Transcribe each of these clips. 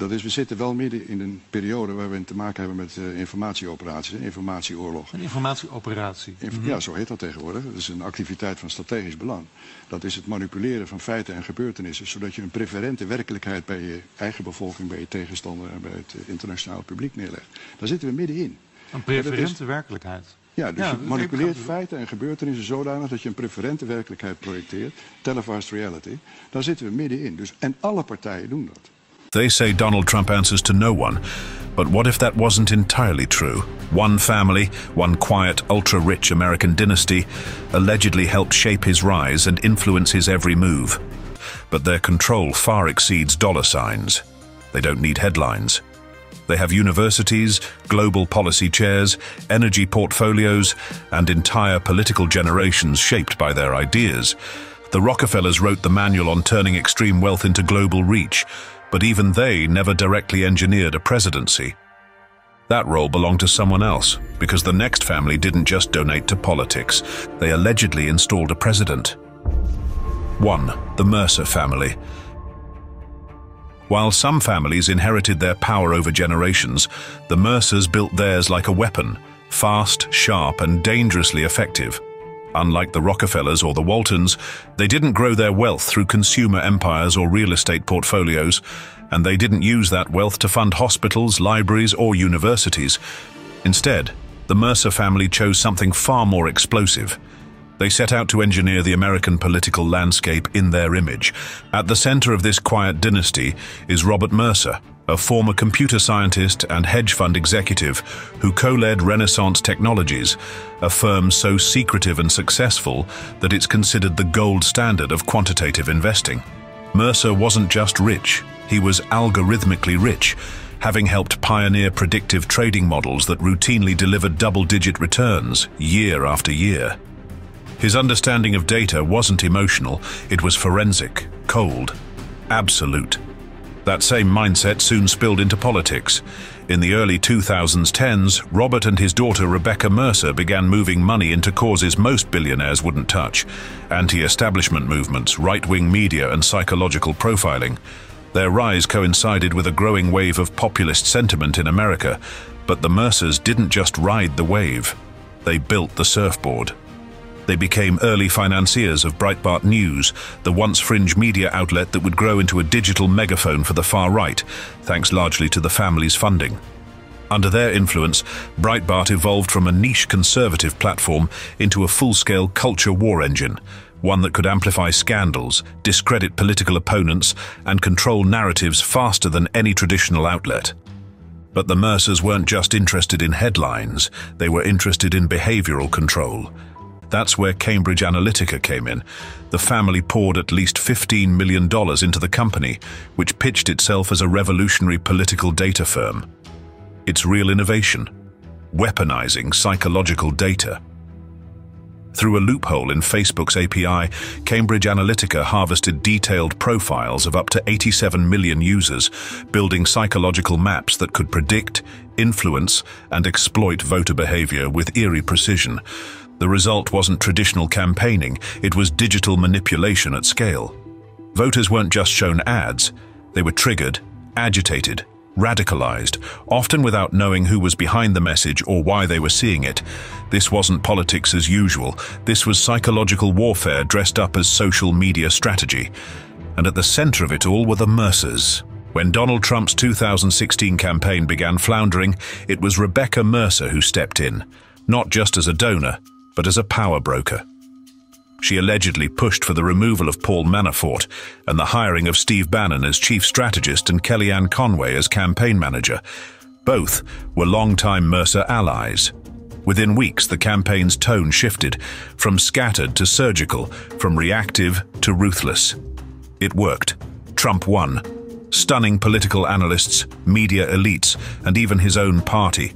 Dat is, we zitten wel midden in een periode waar we te maken hebben met informatieoperaties, informatieoorlog. Een informatieoperatie. Ja, zo heet dat tegenwoordig. Dat is een activiteit van strategisch belang. Dat is het manipuleren van feiten en gebeurtenissen, zodat je een preferente werkelijkheid bij je eigen bevolking, bij je tegenstander en bij het internationale publiek neerlegt. Daar zitten we middenin. Een preferente werkelijkheid. Ja, dus je manipuleert feiten en gebeurtenissen zodanig dat je een preferente werkelijkheid projecteert, televised reality. Daar zitten we middenin. Dus, en alle partijen doen dat. They say Donald Trump answers to no one. But what if that wasn't entirely true? One family, one quiet, ultra-rich American dynasty, allegedly helped shape his rise and influence his every move. But their control far exceeds dollar signs. They don't need headlines. They have universities, global policy chairs, energy portfolios, and entire political generations shaped by their ideas. The Rockefellers wrote the manual on turning extreme wealth into global reach, but even they never directly engineered a presidency. That role belonged to someone else, because the next family didn't just donate to politics. They allegedly installed a president. 1. The Mercer family. While some families inherited their power over generations, the Mercers built theirs like a weapon, fast, sharp, and dangerously effective. Unlike the Rockefellers or the Waltons, they didn't grow their wealth through consumer empires or real estate portfolios, and they didn't use that wealth to fund hospitals, libraries, or universities. Instead, the Mercer family chose something far more explosive. They set out to engineer the American political landscape in their image. At the center of this quiet dynasty is Robert Mercer, a former computer scientist and hedge fund executive who co-led Renaissance Technologies, a firm so secretive and successful that it's considered the gold standard of quantitative investing. Mercer wasn't just rich, he was algorithmically rich, having helped pioneer predictive trading models that routinely delivered double-digit returns year after year. His understanding of data wasn't emotional, it was forensic, cold, absolute. That same mindset soon spilled into politics. In the early 2010s, Robert and his daughter Rebecca Mercer began moving money into causes most billionaires wouldn't touch: anti-establishment movements, right-wing media, and psychological profiling. Their rise coincided with a growing wave of populist sentiment in America, but the Mercers didn't just ride the wave, they built the surfboard. They became early financiers of Breitbart News, the once fringe media outlet that would grow into a digital megaphone for the far right, thanks largely to the family's funding. Under their influence, Breitbart evolved from a niche conservative platform into a full-scale culture war engine, one that could amplify scandals, discredit political opponents, and control narratives faster than any traditional outlet. But the Mercers weren't just interested in headlines, they were interested in behavioral control. That's where Cambridge Analytica came in. The family poured at least $15 million into the company, which pitched itself as a revolutionary political data firm. Its real innovation: weaponizing psychological data. Through a loophole in Facebook's API, Cambridge Analytica harvested detailed profiles of up to 87 million users, building psychological maps that could predict, influence, and exploit voter behavior with eerie precision. The result wasn't traditional campaigning, it was digital manipulation at scale. Voters weren't just shown ads, they were triggered, agitated, radicalized, often without knowing who was behind the message or why they were seeing it. This wasn't politics as usual, this was psychological warfare dressed up as social media strategy. And at the center of it all were the Mercers. When Donald Trump's 2016 campaign began floundering, it was Rebecca Mercer who stepped in, not just as a donor, but as a power broker. She allegedly pushed for the removal of Paul Manafort and the hiring of Steve Bannon as chief strategist and Kellyanne Conway as campaign manager. Both were longtime Mercer allies. Within weeks, the campaign's tone shifted, from scattered to surgical, from reactive to ruthless. It worked. Trump won, stunning political analysts, media elites, and even his own party.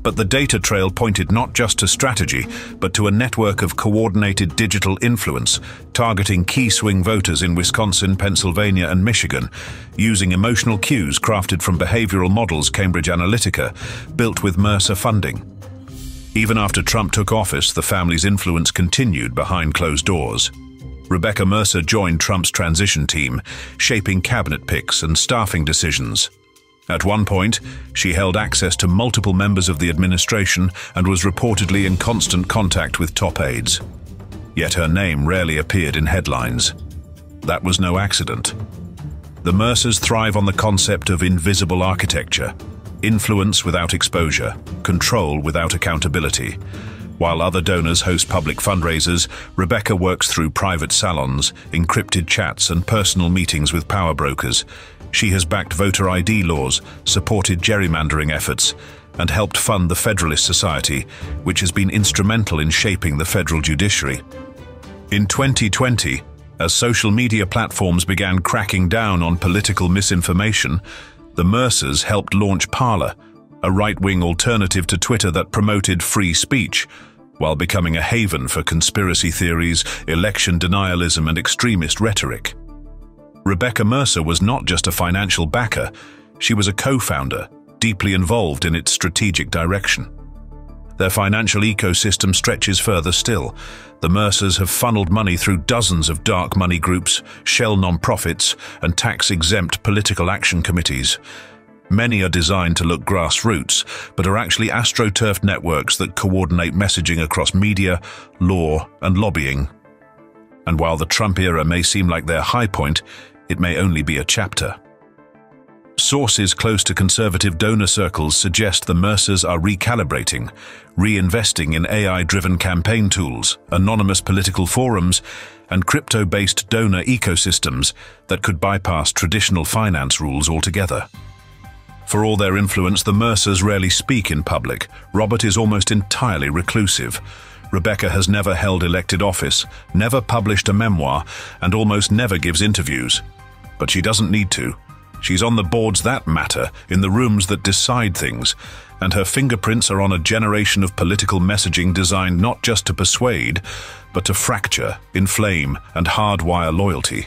But the data trail pointed not just to strategy, but to a network of coordinated digital influence, targeting key swing voters in Wisconsin, Pennsylvania, and Michigan, using emotional cues crafted from behavioral models Cambridge Analytica built with Mercer funding. Even after Trump took office, the family's influence continued behind closed doors. Rebecca Mercer joined Trump's transition team, shaping cabinet picks and staffing decisions. At one point, she held access to multiple members of the administration and was reportedly in constant contact with top aides. Yet her name rarely appeared in headlines. That was no accident. The Mercers thrive on the concept of invisible architecture, influence without exposure, control without accountability. While other donors host public fundraisers, Rebecca works through private salons, encrypted chats, and personal meetings with power brokers. She has backed voter ID laws, supported gerrymandering efforts, and helped fund the Federalist Society, which has been instrumental in shaping the federal judiciary. In 2020, as social media platforms began cracking down on political misinformation, the Mercers helped launch Parler, a right-wing alternative to Twitter that promoted free speech, while becoming a haven for conspiracy theories, election denialism, and extremist rhetoric. Rebecca Mercer was not just a financial backer, she was a co-founder, deeply involved in its strategic direction. Their financial ecosystem stretches further still. The Mercers have funneled money through dozens of dark money groups, shell nonprofits, and tax-exempt political action committees. Many are designed to look grassroots, but are actually astroturfed networks that coordinate messaging across media, law, and lobbying. And while the Trump era may seem like their high point, it may only be a chapter. Sources close to conservative donor circles suggest the Mercers are recalibrating, reinvesting in AI-driven campaign tools, anonymous political forums, and crypto-based donor ecosystems that could bypass traditional finance rules altogether. For all their influence, the Mercers rarely speak in public. Robert is almost entirely reclusive. Rebecca has never held elected office, never published a memoir, and almost never gives interviews. But she doesn't need to. She's on the boards that matter, in the rooms that decide things, and her fingerprints are on a generation of political messaging designed not just to persuade, but to fracture, inflame, and hardwire loyalty.